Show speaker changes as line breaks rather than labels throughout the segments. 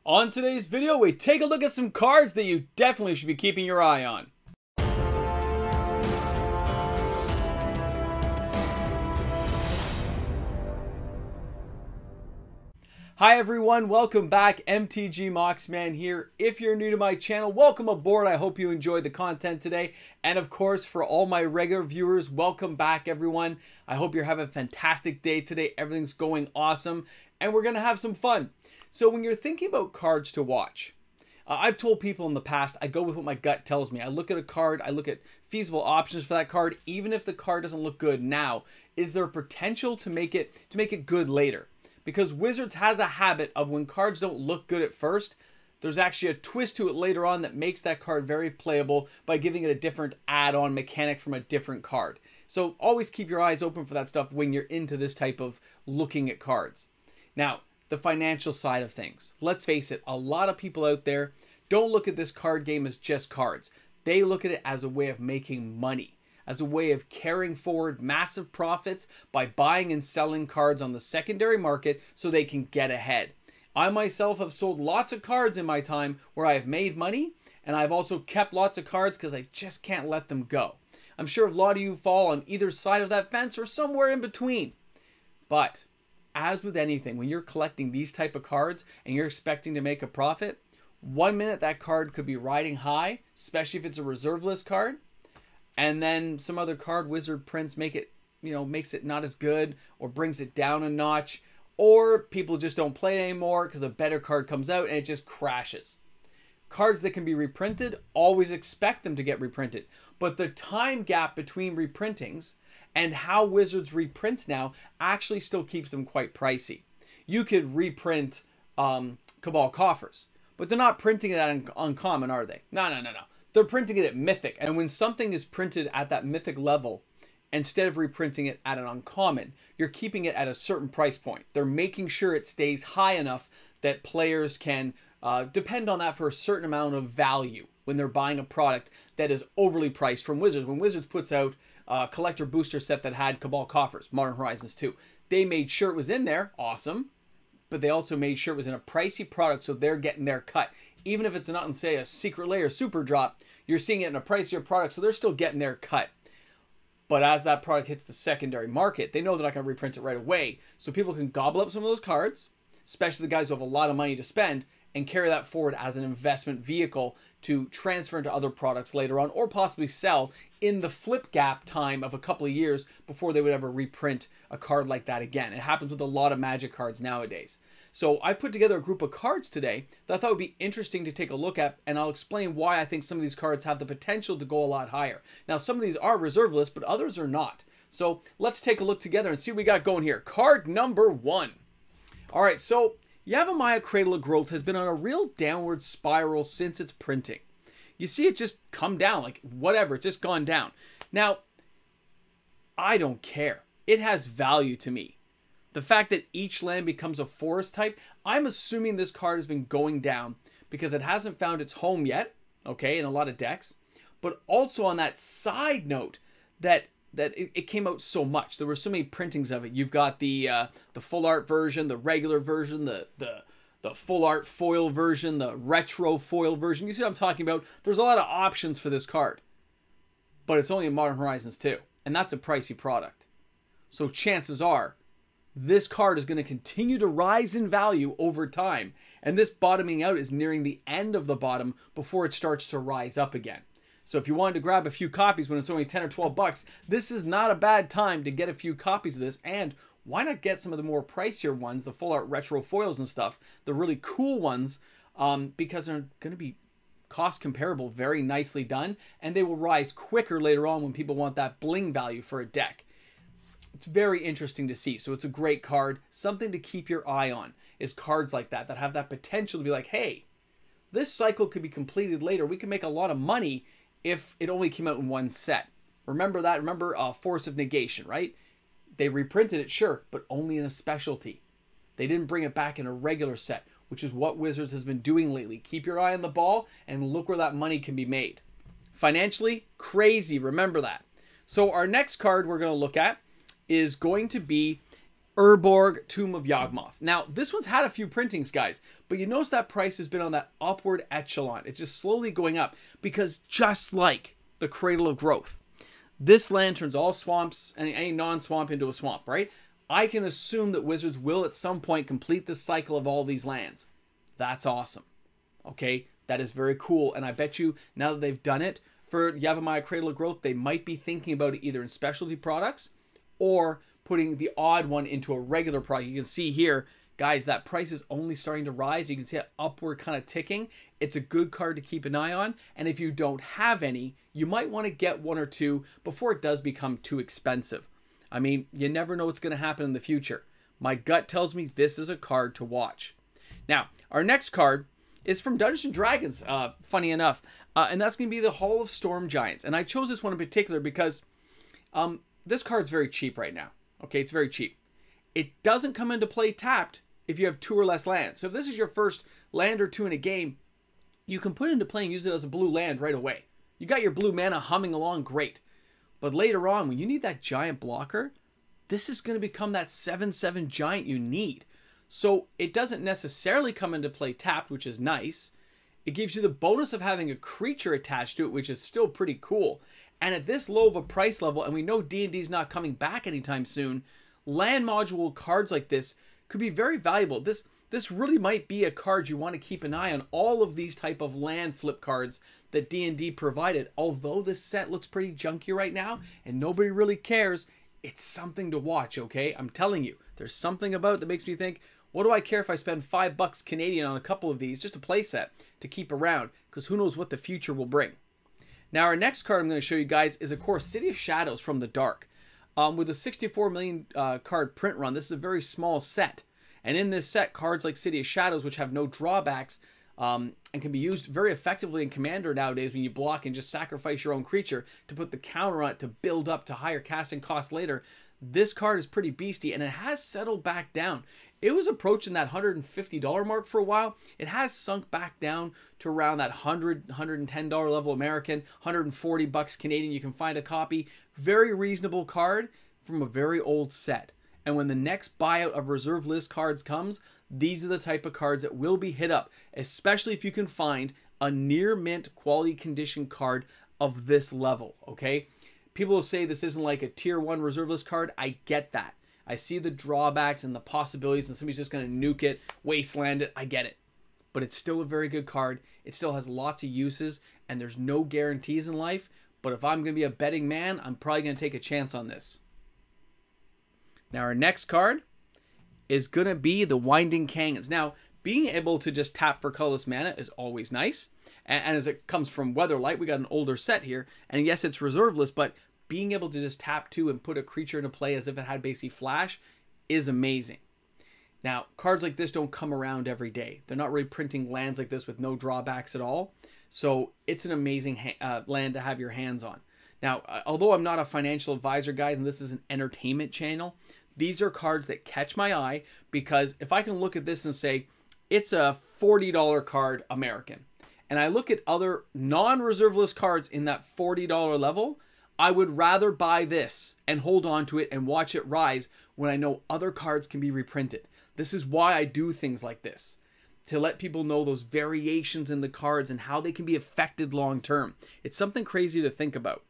On today's video, we take a look at some cards that you definitely should be keeping your eye on. Hi everyone, welcome back. MTG Moxman here. If you're new to my channel, welcome aboard. I hope you enjoyed the content today. And of course, for all my regular viewers, welcome back everyone. I hope you're having a fantastic day today. Everything's going awesome and we're going to have some fun. So when you're thinking about cards to watch, I've told people in the past, I go with what my gut tells me. I look at a card, I look at feasible options for that card, even if the card doesn't look good now. Is there potential to make it good later? Because Wizards has a habit of when cards don't look good at first, there's actually a twist to it later on that makes that card very playable by giving it a different add-on mechanic from a different card. So always keep your eyes open for that stuff when you're into this type of looking at cards. Now, the financial side of things. Let's face it, a lot of people out there don't look at this card game as just cards. They look at it as a way of making money, as a way of carrying forward massive profits by buying and selling cards on the secondary market so they can get ahead. I myself have sold lots of cards in my time where I have made money, and I've also kept lots of cards because I just can't let them go. I'm sure a lot of you fall on either side of that fence or somewhere in between. But as with anything, when you're collecting these type of cards and you're expecting to make a profit, 1 minute that card could be riding high, especially if it's a reserve list card, and then some other card Wizard prints makes it not as good or brings it down a notch, or people just don't play it anymore because a better card comes out and it just crashes. Cards that can be reprinted, always expect them to get reprinted, but the time gap between reprintings and how Wizards reprints now actually still keeps them quite pricey. You could reprint Cabal Coffers, but they're not printing it at Uncommon, are they? No. They're printing it at Mythic. And when something is printed at that Mythic level, instead of reprinting it at an Uncommon, you're keeping it at a certain price point. They're making sure it stays high enough that players can depend on that for a certain amount of value when they're buying a product that is overly priced from Wizards. When Wizards puts out a collector booster set that had Cabal Coffers, Modern Horizons 2, they made sure it was in there, awesome, but they also made sure it was in a pricey product so they're getting their cut. Even if it's not in, say, a Secret Lair super drop, you're seeing it in a pricier product, so they're still getting their cut. But as that product hits the secondary market, they know they're not going to reprint it right away, so people can gobble up some of those cards, especially the guys who have a lot of money to spend, and carry that forward as an investment vehicle to transfer into other products later on, or possibly sell in the flip gap time of a couple of years before they would ever reprint a card like that again. It happens with a lot of Magic cards nowadays. So I put together a group of cards today that I thought would be interesting to take a look at, and I'll explain why I think some of these cards have the potential to go a lot higher. Now, some of these are reserve lists, but others are not. So let's take a look together and see what we got going here. Card number 1. All right, so Yavimaya Cradle of Growth has been on a real downward spiral since its printing. You see it just come down, like whatever, it's just gone down. Now, I don't care. It has value to me. The fact that each land becomes a forest type, I'm assuming this card has been going down because it hasn't found its home yet, okay, in a lot of decks. But also on that side note, that it came out so much. There were so many printings of it. You've got the full art version, the regular version, the full art foil version, the retro foil version. You see what I'm talking about? There's a lot of options for this card. But it's only in Modern Horizons 2. And that's a pricey product. So chances are, this card is going to continue to rise in value over time. And this bottoming out is nearing the end of the bottom before it starts to rise up again. So if you wanted to grab a few copies when it's only 10 or 12 bucks, this is not a bad time to get a few copies of this. And why not get some of the more pricier ones, the full art retro foils and stuff, the really cool ones, because they're going to be cost comparable, very nicely done, and they will rise quicker later on when people want that bling value for a deck. It's very interesting to see. So it's a great card. Something to keep your eye on is cards like that have that potential to be like, hey, this cycle could be completed later. We can make a lot of money if it only came out in one set. Remember that? Remember Force of Negation, right? They reprinted it, sure, but only in a specialty. They didn't bring it back in a regular set, which is what Wizards has been doing lately. Keep your eye on the ball and look where that money can be made. Financially, crazy. Remember that. So our next card we're going to look at is going to be Urborg, Tomb of Yawgnoth. Now, this one's had a few printings, guys, but you notice that price has been on that upward echelon. It's just slowly going up because just like the Cradle of Growth, this land turns all swamps and any non-swamp into a swamp, right? I can assume that Wizards will at some point complete this cycle of all these lands. That's awesome. Okay, that is very cool, and I bet you now that they've done it for Yavimaya Cradle of Growth, they might be thinking about it either in specialty products or putting the odd one into a regular product. You can see here, guys, that price is only starting to rise. You can see it upward kind of ticking. It's a good card to keep an eye on. And if you don't have any, you might want to get one or two before it does become too expensive. I mean, you never know what's going to happen in the future. My gut tells me this is a card to watch. Now, our next card is from Dungeons & Dragons, funny enough. And that's going to be the Hall of Storm Giants. And I chose this one in particular because this card's very cheap right now. Okay, it's very cheap. It doesn't come into play tapped if you have 2 or less lands. So if this is your first land or 2 in a game, you can put it into play and use it as a blue land right away. You got your blue mana humming along, great. But later on, when you need that giant blocker, this is going to become that 7/7 giant you need. So it doesn't necessarily come into play tapped, which is nice. It gives you the bonus of having a creature attached to it, which is still pretty cool. And at this low of a price level, and we know D&D is not coming back anytime soon, land module cards like this could be very valuable. This really might be a card you want to keep an eye on. All of these type of land flip cards that D&D provided, although this set looks pretty junky right now and nobody really cares, it's something to watch, okay? I'm telling you, there's something about it that makes me think, what do I care if I spend $5 Canadian on a couple of these, just a play set to keep around, because who knows what the future will bring. Now, our next card I'm going to show you guys is, of course, City of Shadows from the Dark. With a 64 million card print run, this is a very small set. And in this set, cards like City of Shadows, which have no drawbacks and can be used very effectively in Commander nowadays when you block and just sacrifice your own creature to put the counter on it to build up to higher casting costs later. This card is pretty beastie, and it has settled back down. It was approaching that $150 mark for a while. It has sunk back down to around that $100, $110 level American, $140 Canadian. You can find a copy. Very reasonable card from a very old set. And when the next buyout of reserve list cards comes, these are the type of cards that will be hit up, especially if you can find a near mint quality condition card of this level, okay? People will say this isn't like a tier 1 reserve list card. I get that. I see the drawbacks and the possibilities, and somebody's just going to nuke it, wasteland it. I get it. But it's still a very good card. It still has lots of uses, and there's no guarantees in life. But if I'm going to be a betting man, I'm probably going to take a chance on this. Now, our next card is going to be the Winding Canyons. Now, being able to just tap for colorless mana is always nice. And as it comes from Weatherlight, we got an older set here. And yes, it's reserveless, but being able to just tap 2 and put a creature into play as if it had basically flash is amazing. Now, cards like this don't come around every day. They're not really printing lands like this with no drawbacks at all. So it's an amazing land to have your hands on. Now, although I'm not a financial advisor, guys, and this is an entertainment channel, these are cards that catch my eye because if I can look at this and say, it's a $40 card American, and I look at other non-reserve list cards in that $40 level, I would rather buy this and hold on to it and watch it rise when I know other cards can be reprinted. This is why I do things like this, to let people know those variations in the cards and how they can be affected long term. It's something crazy to think about.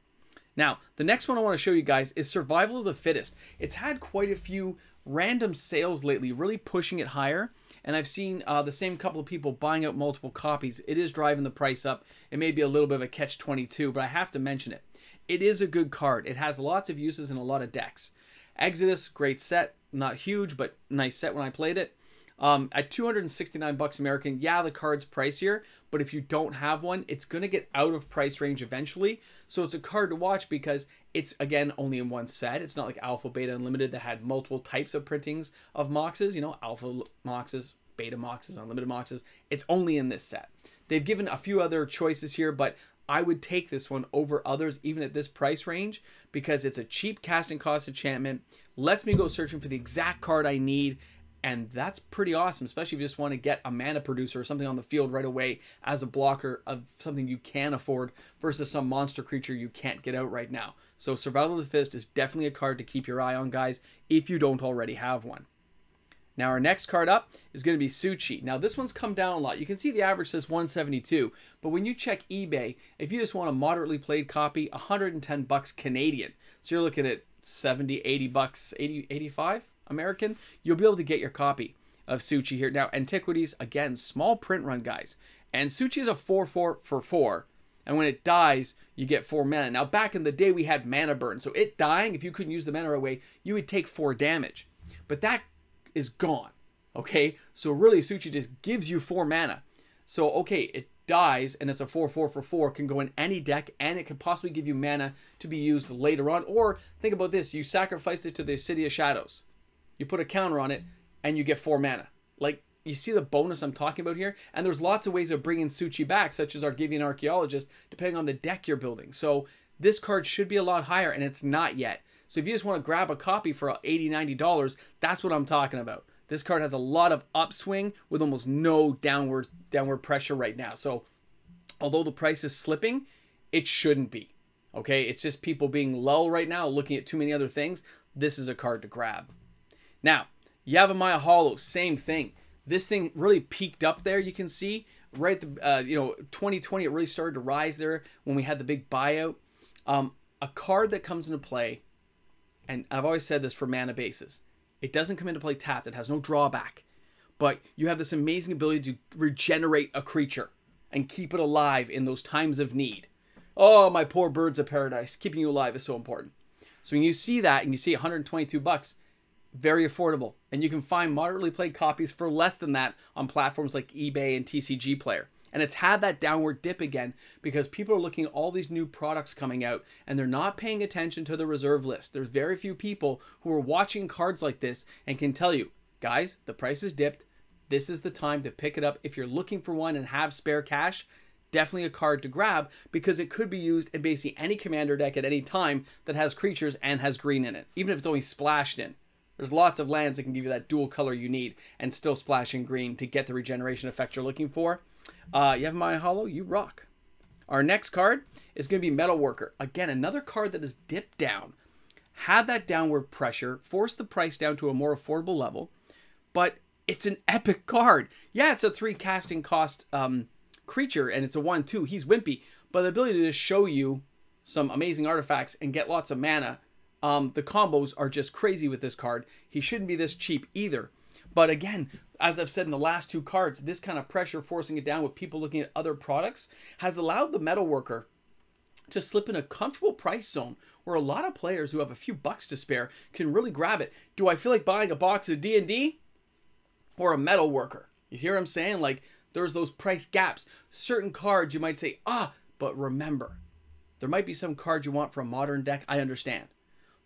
Now, the next one I want to show you guys is Survival of the Fittest. It's had quite a few random sales lately, really pushing it higher. And I've seen the same couple of people buying out multiple copies. It is driving the price up. It may be a little bit of a catch-22, but I have to mention it. It is a good card. It has lots of uses in a lot of decks. Exodus, great set. Not huge, but nice set when I played it. At $269 American, yeah, the card's pricier, but if you don't have one, it's going to get out of price range eventually. So it's a card to watch because it's, again, only in one set. It's not like Alpha, Beta, Unlimited that had multiple types of printings of Moxes. You know, Alpha Moxes, Beta Moxes, Unlimited Moxes. It's only in this set. They've given a few other choices here, but I would take this one over others, even at this price range, because it's a cheap casting cost enchantment, lets me go searching for the exact card I need, And that's pretty awesome, especially if you just want to get a mana producer or something on the field right away as a blocker of something you can afford versus some monster creature you can't get out right now. So Survival of the Fittest is definitely a card to keep your eye on, guys, if you don't already have one. Now our next card up is going to be Suchi. Now this one's come down a lot. You can see the average says 172, but when you check eBay, if you just want a moderately played copy, 110 bucks Canadian. So you're looking at 70, 80 bucks, 80, 85 American. You'll be able to get your copy of Suchi here. Now Antiquities, again, small print run, guys. And Suchi is a 4/4 for 4. And when it dies, you get 4 mana. Now back in the day, we had mana burn. So it dying, if you couldn't use the mana away, you would take 4 damage. But that is gone, okay? So really, Suchi just gives you 4 mana. So, okay, it dies, and it's a 4/4 for 4, can go in any deck, and it can possibly give you mana to be used later on. Or, think about this, you sacrifice it to the City of Shadows. You put a counter on it, and you get 4 mana. Like, you see the bonus I'm talking about here? And there's lots of ways of bringing Suchi back, such as Argivian Archaeologist, depending on the deck you're building. So, this card should be a lot higher, and it's not yet. So if you just want to grab a copy for $80, $90, that's what I'm talking about. This card has a lot of upswing with almost no downward pressure right now. So although the price is slipping, it shouldn't be. Okay, it's just people being lull right now, looking at too many other things. This is a card to grab. Now, Yavimaya Hollow, same thing. This thing really peaked up there, you can see. Right, 2020, it really started to rise there when we had the big buyout. A card that comes into play, and I've always said this for mana bases, it doesn't come into play tapped. It has no drawback. But you have this amazing ability to regenerate a creature and keep it alive in those times of need. Oh, my poor birds of paradise. Keeping you alive is so important. So when you see that and you see 122 bucks, very affordable. And you can find moderately played copies for less than that on platforms like eBay and TCG Player. And it's had that downward dip again because people are looking at all these new products coming out and they're not paying attention to the reserve list. There's very few people who are watching cards like this and can tell you, guys, the price is dipped. This is the time to pick it up. If you're looking for one and have spare cash, definitely a card to grab because it could be used in basically any commander deck at any time that has creatures and has green in it, even if it's only splashed in. There's lots of lands that can give you that dual color you need and still splash in green to get the regeneration effect you're looking for. Yavimaya Hollow, you rock. Our next card is going to be Metalworker. Again, another card that has dipped down. Had that downward pressure, forced the price down to a more affordable level, but it's an epic card. Yeah, it's a 3 casting cost creature, and it's a 1/2. He's wimpy, but the ability to show you some amazing artifacts and get lots of mana, the combos are just crazy with this card. He shouldn't be this cheap either. But again, as I've said in the last 2 cards, this kind of pressure forcing it down with people looking at other products has allowed the Metalworker to slip in a comfortable price zone where a lot of players who have a few bucks to spare can really grab it. Do I feel like buying a box of D&D or a Metalworker? You hear what I'm saying? Like, there's those price gaps. Certain cards you might say, but remember, there might be some cards you want for a modern deck. I understand.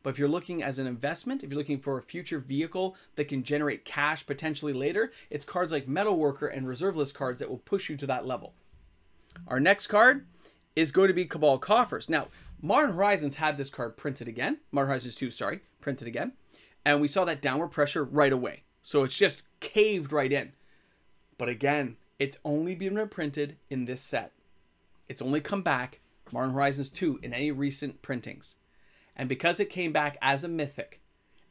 But if you're looking as an investment, if you're looking for a future vehicle that can generate cash potentially later, it's cards like Metalworker and reserve list cards that will push you to that level. Our next card is going to be Cabal Coffers. Now, Modern Horizons had this card printed again. Modern Horizons 2, sorry, printed again. And we saw that downward pressure right away. So it's just caved right in. But again, it's only been reprinted in this set. It's only come back, Modern Horizons 2, in any recent printings. And because it came back as a mythic,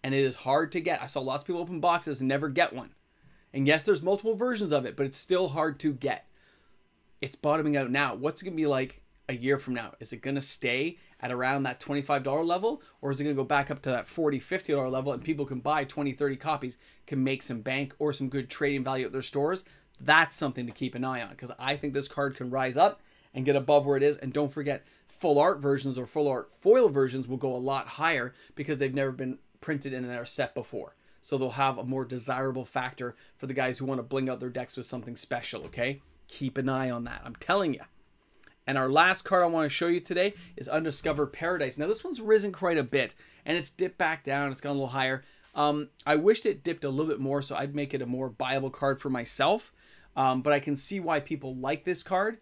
and it is hard to get, I saw lots of people open boxes and never get one. And yes, there's multiple versions of it, but it's still hard to get. It's bottoming out now. What's it going to be like a year from now? Is it going to stay at around that $25 level? Or is it going to go back up to that $40, $50 level and people can buy 20, 30 copies, can make some bank or some good trading value at their stores? That's something to keep an eye on because I think this card can rise up and get above where it is. And don't forget, full art versions or full art foil versions will go a lot higher because they've never been printed in our set before. So they'll have a more desirable factor for the guys who want to bling out their decks with something special, okay? Keep an eye on that. I'm telling you. And our last card I want to show you today is Undiscovered Paradise. Now this one's risen quite a bit and it's dipped back down. It's gone a little higher. I wished it dipped a little bit more so I'd make it a more buyable card for myself. But I can see why people like this card.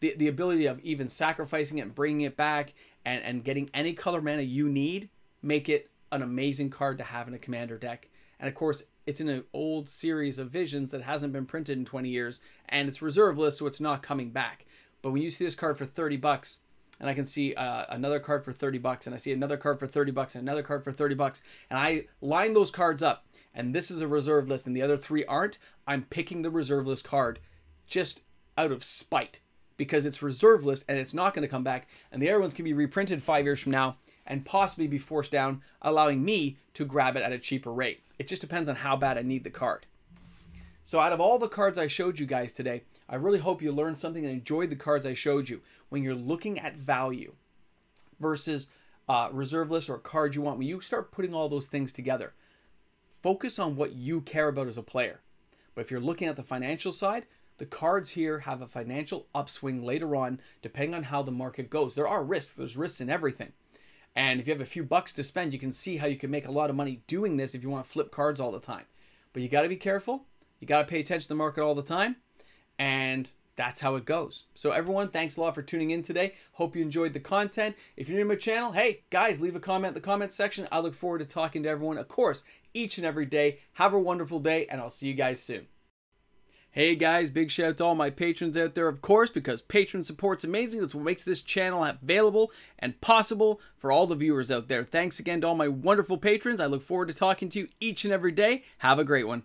The ability of even sacrificing it and bringing it back and getting any color mana you need make it an amazing card to have in a commander deck And of course, it's in an old series of Visions that hasn't been printed in 20 years, and it's reserve list, so it's not coming back. But when you see this card for 30 bucks, and I can see another card for 30 bucks, and I see another card for 30 bucks, and another card for 30 bucks, and I line those cards up, and this is a reserve list, and the other three aren't, I'm picking the reserve list card just out of spite, because it's reserve list, and it's not going to come back, and the other ones can be reprinted 5 years from now, and possibly be forced down, allowing me to grab it at a cheaper rate. It just depends on how bad I need the card. So out of all the cards I showed you guys today, I really hope you learned something and enjoyed the cards I showed you. When you're looking at value versus reserve list or a card you want, when you start putting all those things together, focus on what you care about as a player. But if you're looking at the financial side, the cards here have a financial upswing later on, depending on how the market goes. There are risks. There's risks in everything. And if you have a few bucks to spend, you can see how you can make a lot of money doing this if you want to flip cards all the time. But you got to be careful. You got to pay attention to the market all the time. And that's how it goes. So everyone, thanks a lot for tuning in today. Hope you enjoyed the content. If you're new to my channel, hey, guys, leave a comment in the comment section. I look forward to talking to everyone, of course, each and every day. Have a wonderful day, and I'll see you guys soon. Hey guys, big shout out to all my patrons out there, of course, because patron support's amazing. It's what makes this channel available and possible for all the viewers out there. Thanks again to all my wonderful patrons. I look forward to talking to you each and every day. Have a great one.